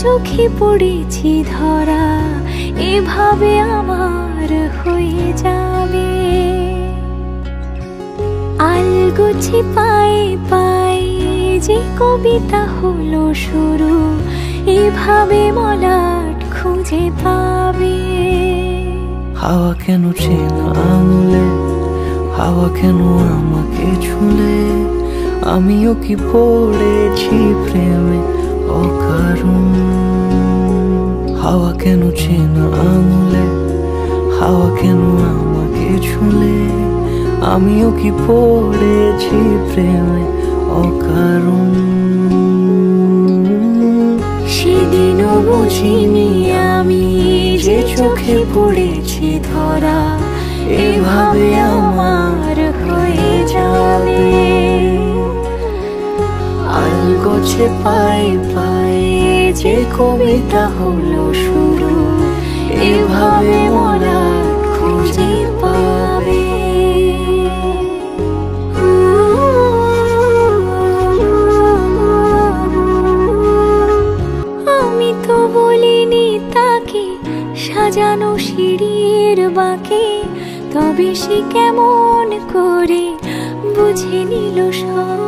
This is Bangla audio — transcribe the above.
চোখে পড়েছি ধরা, এভাবে আমার হয়ে যাবে। আলগোছে পায়ে পায়ে যে কবিতা হলো শুরু, এভাবে মলাট খুঁজে পাবে। হাওয়া কেন চেনা আঙুলে, হাওয়া কেন আমাকে ছুলে, আমিও কি পড়েছি প্রেমে অকারণ। হাওয়া কেন চেনা আঙুলে, হাওয়া কেন আমাকে ছুলে, আমিও কি পড়েছি প্রেমে অকারণ। সেদিনও বুঝিনি আমি যে চোখে পড়েছি ধরা, এভাবে আমার হয়ে যাবে। আলগোছে পায়ে পায়ে যে কবিতা হলো শুরু, এভাবে মলাট খুঁজে পাবে। আমি তো বলিনি তাকে সাজানো সিঁড়ির বাঁকে, তবে সে কেমন করে বুঝে নিল সব।